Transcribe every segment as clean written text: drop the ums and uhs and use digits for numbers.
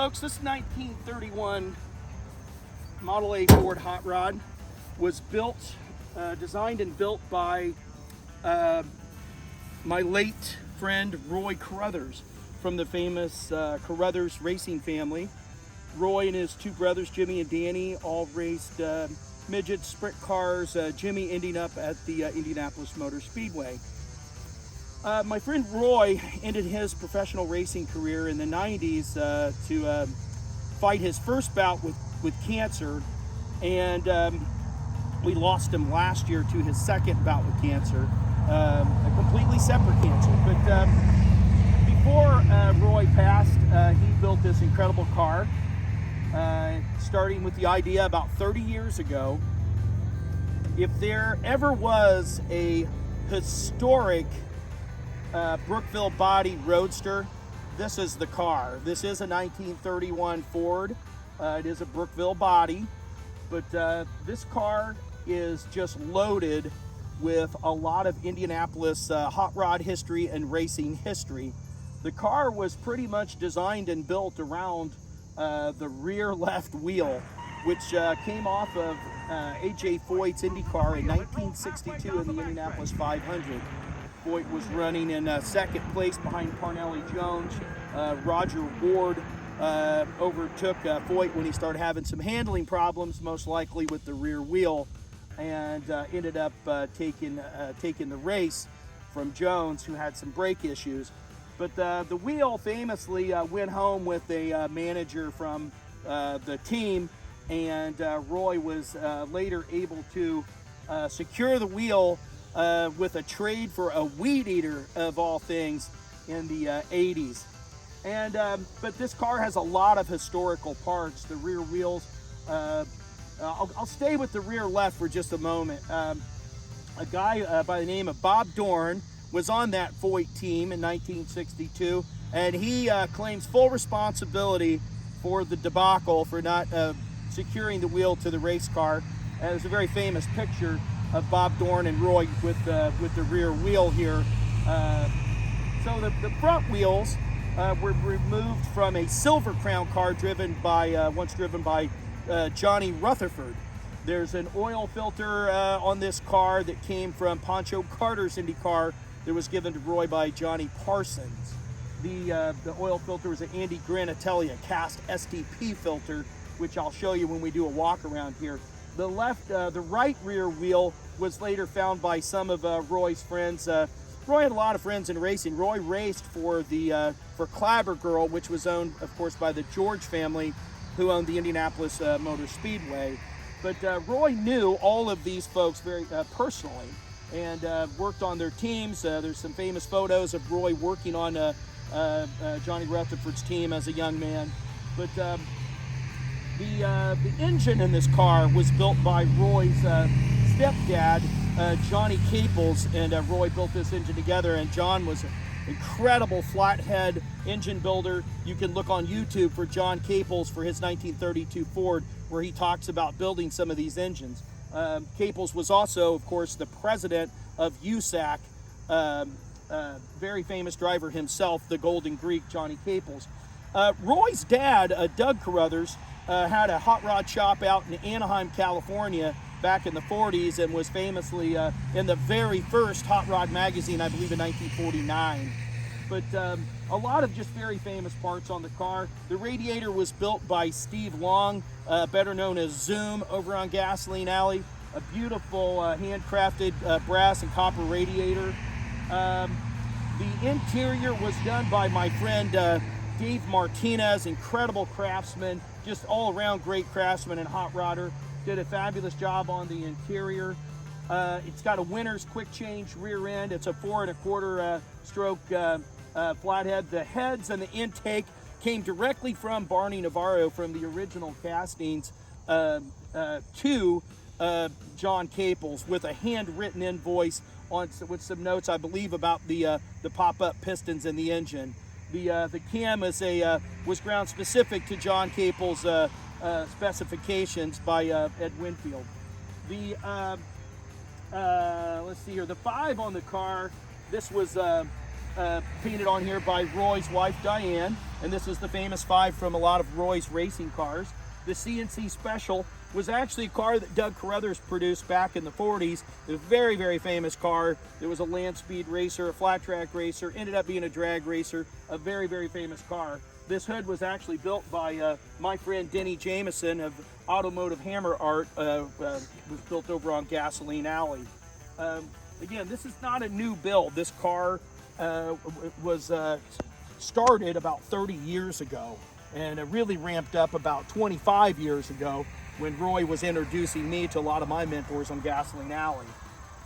folks, this 1931 Model A Ford Hot Rod was built, designed and built by my late friend Roy Caruthers from the famous Caruthers racing family. Roy and his two brothers, Jimmy and Danny, all raced midget sprint cars, Jimmy ending up at the Indianapolis Motor Speedway. My friend Roy ended his professional racing career in the 90s to fight his first bout with cancer, and we lost him last year to his second bout with cancer, a completely separate cancer. But before Roy passed, he built this incredible car, starting with the idea about 30 years ago. If there ever was a historic Brookville body roadster, this is the car. This is a 1931 Ford. It is a Brookville body, but this car is just loaded with a lot of Indianapolis hot rod history and racing history. The car was pretty much designed and built around the rear left wheel, which came off of A.J. Foyt's Indy car in 1962 in the Indianapolis 500. Foyt was running in second place behind Parnelli Jones. Roger Ward overtook Foyt when he started having some handling problems, most likely with the rear wheel, and ended up taking the race from Jones, who had some brake issues. But the wheel famously went home with a manager from the team, and Roy was later able to secure the wheel with a trade for a weed eater, of all things, in the 80s. And but this car has a lot of historical parts. The rear wheels, I'll stay with the rear left for just a moment. A guy by the name of Bob Dorn was on that Foyt team in 1962, and he claims full responsibility for the debacle, for not securing the wheel to the race car. And there's a very famous picture of Bob Dorn and Roy with the rear wheel here. So the front wheels were removed from a Silver Crown car once driven by Johnny Rutherford. There's an oil filter on this car that came from Pancho Carter's Indy car that was given to Roy by Johnny Parsons. The oil filter was an Andy Granatelli, a cast STP filter, which I'll show you when we do a walk around here. The right rear wheel was later found by some of Roy's friends. Roy had a lot of friends in racing. Roy raced for Clabber Girl, which was owned, of course, by the George family, who owned the Indianapolis Motor Speedway. But Roy knew all of these folks very personally, and worked on their teams. There's some famous photos of Roy working on Johnny Rutherford's team as a young man. But the engine in this car was built by Roy's stepdad, Johnny Caples, and Roy built this engine together. And John was an incredible flathead engine builder. You can look on YouTube for John Caples for his 1932 Ford, where he talks about building some of these engines. Caples was also, of course, the president of USAC, very famous driver himself, the Golden Greek, Johnny Caples. Roy's dad, Doug Caruthers, had a hot rod shop out in Anaheim, California back in the 40s, and was famously in the very first Hot Rod magazine, I believe in 1949. But a lot of just very famous parts on the car. The radiator was built by Steve Long, better known as Zoom, over on Gasoline Alley. A beautiful handcrafted brass and copper radiator. The interior was done by my friend Dave Martinez, incredible craftsman, just all around great craftsman and hot rodder. Did a fabulous job on the interior. It's got a Winters quick change rear end. It's a 4 1/4 stroke flathead. The heads and the intake came directly from Barney Navarro from the original castings to John Caples, with a handwritten invoice with some notes, I believe, about the pop-up pistons in the engine. The cam was ground specific to John Caples' specifications by Ed Winfield. Let's see here, the 5 on the car, this was painted on here by Roy's wife, Diane. And this is the famous 5 from a lot of Roy's racing cars. The CNC Special was actually a car that Doug Caruthers produced back in the 40s. It was a very, very famous car. It was a land speed racer, a flat track racer, ended up being a drag racer, a very, very famous car. This hood was actually built by my friend Denny Jameson of Automotive Hammer Art. Was built over on Gasoline Alley. Again, this is not a new build. This car was started about 30 years ago, and it really ramped up about 25 years ago when Roy was introducing me to a lot of my mentors on Gasoline Alley.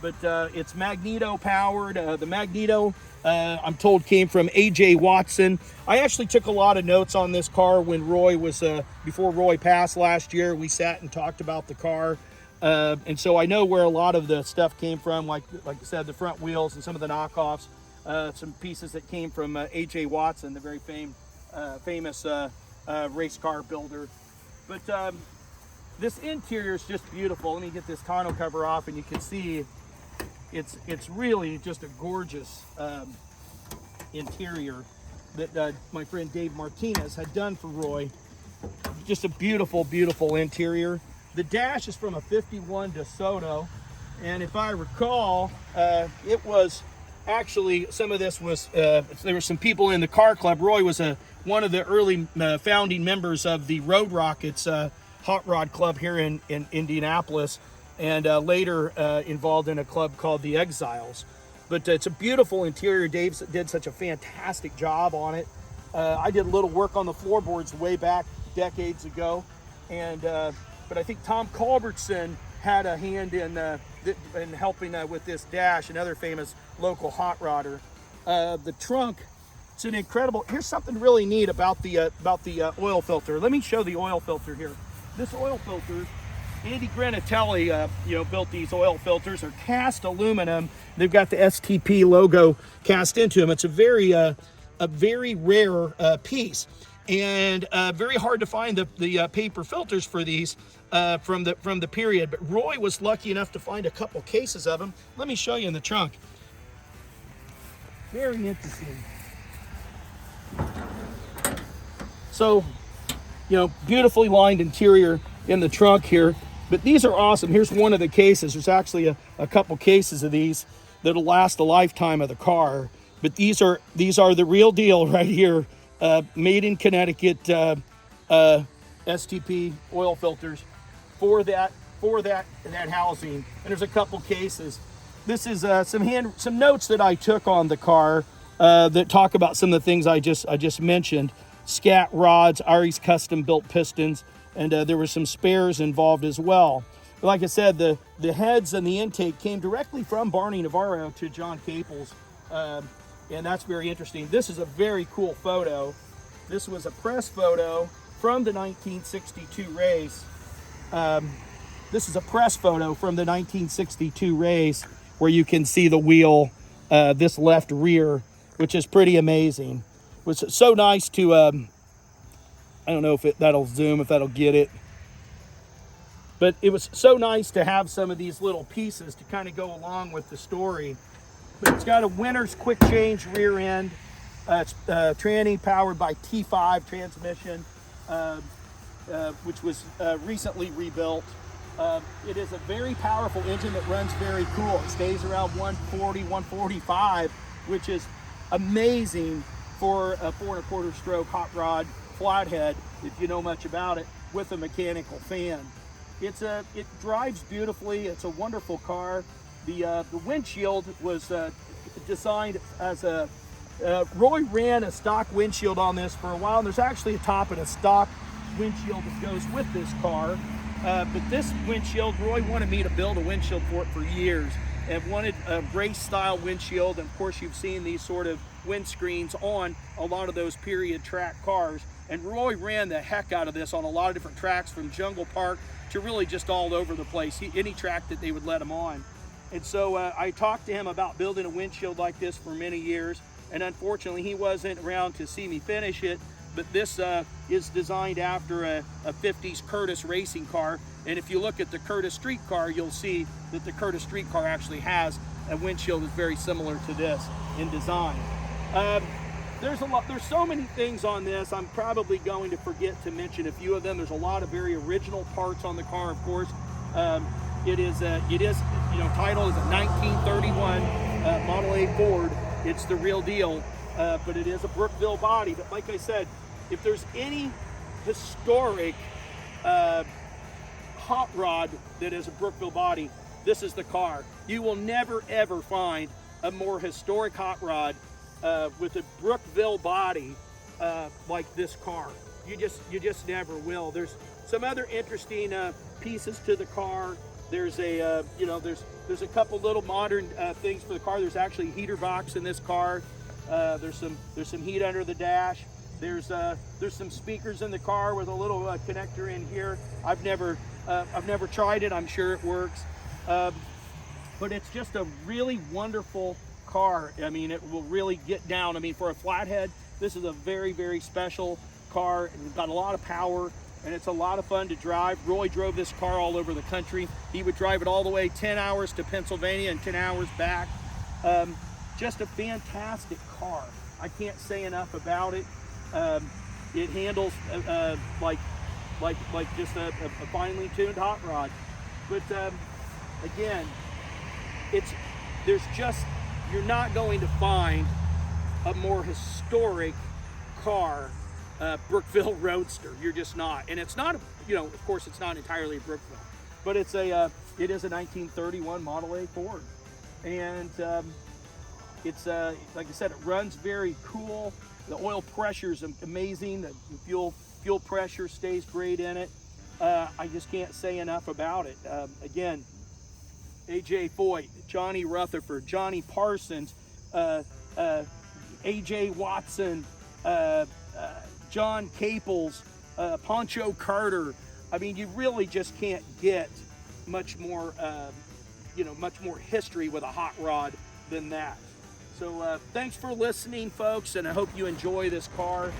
But it's magneto powered. The magneto, I'm told, came from A.J. Watson. I actually took a lot of notes on this car when Roy was, before Roy passed last year. We sat and talked about the car. And so I know where a lot of the stuff came from, like I said, the front wheels and some of the knockoffs, some pieces that came from A.J. Watson, the very famous race car builder. But this interior is just beautiful. Let me get this tonneau cover off, and you can see it's really just a gorgeous interior that my friend Dave Martinez had done for Roy. Just a beautiful, beautiful interior. The dash is from a 51 DeSoto, and if I recall, it was actually, some of this was, there were some people in the car club. Roy was one of the early founding members of the Road Rockets hot rod club here in Indianapolis, and later involved in a club called the Exiles. But it's a beautiful interior. Dave did such a fantastic job on it. I did a little work on the floorboards way back decades ago, and but I think Tom Culbertson had a hand in helping with this dash, another famous local hot rodder. The trunk, it's an incredible. Here's something really neat about the oil filter. Let me show the oil filter here. This oil filter, Andy Granatelli, built these oil filters. They're cast aluminum. They've got the STP logo cast into them. It's a very rare piece, and very hard to find the paper filters for these from the period. But Roy was lucky enough to find a couple cases of them. Let me show you in the trunk. Very interesting. So, beautifully lined interior in the trunk here. But these are awesome. Here's one of the cases. There's actually a couple cases of these that'll last the lifetime of the car. But these are the real deal right here. Made in Connecticut, STP oil filters for that housing. And there's a couple cases. This is some notes that I took on the car that talk about some of the things I just mentioned. Scat rods, Ari's custom built pistons, and there were some spares involved as well. But like I said, the heads and the intake came directly from Barney Navarro to John Caples, and that's very interesting. This is a very cool photo. This was a press photo from the 1962 race. This is a press photo from the 1962 race where you can see the wheel, this left rear, which is pretty amazing. It was so nice to, I don't know if that'll zoom, if that'll get it. But it was so nice to have some of these little pieces to kind of go along with the story. But it's got a Winters quick change rear end. It's tranny powered by T5 transmission, which was recently rebuilt. It is a very powerful engine that runs very cool. It stays around 140, 145, which is amazing for a 4 1/4 stroke hot rod flathead, if you know much about it, with a mechanical fan. It drives beautifully. It's a wonderful car. The windshield was designed as Roy ran a stock windshield on this for a while. And there's actually a top and a stock windshield that goes with this car. But this windshield, Roy wanted me to build a windshield for it for years, and wanted a race style windshield. And of course, you've seen these sort of windscreens on a lot of those period track cars. And Roy ran the heck out of this on a lot of different tracks, from Jungle Park to really just all over the place, any track that they would let him on. And so I talked to him about building a windshield like this for many years, and unfortunately he wasn't around to see me finish it. But this is designed after a 50s Curtis racing car. And if you look at the Curtis street car, you'll see that the Curtis street car actually has a windshield that's very similar to this in design. Um, there's a lot. There's so many things on this. I'm probably going to forget to mention a few of them. There's a lot of very original parts on the car, of course. It is, title is a 1931 Model A Ford. It's the real deal, but it is a Brookville body. But like I said, if there's any historic hot rod that is a Brookville body, this is the car. You will never ever find a more historic hot rod with a Brookville body like this car. You just never will. There's some other interesting pieces to the car. There's a there's a couple little modern things for the car. There's actually a heater box in this car. There's some heat under the dash. There's some speakers in the car with a little connector in here. I've never tried it. I'm sure it works, but it's just a really wonderful car. I mean, it will really get down. I mean, for a flathead, this is a very, very special car. It's got a lot of power, and it's a lot of fun to drive. Roy drove this car all over the country. He would drive it all the way 10 hours to Pennsylvania and 10 hours back. Just a fantastic car. I can't say enough about it. It handles like just a finely tuned hot rod. But again, you're not going to find a more historic car, Brookville Roadster. You're just not. And it's not, of course, it's not entirely Brookville, but it is a 1931 Model A Ford. And it's, like I said, it runs very cool. The oil pressure is amazing. The fuel pressure stays great in it. I just can't say enough about it. Again, A.J. Foyt, Johnny Rutherford, Johnny Parsons, A.J. Watson, John Caples, Pancho Carter. I mean, you really just can't get much more, much more history with a hot rod than that. So thanks for listening, folks, and I hope you enjoy this car.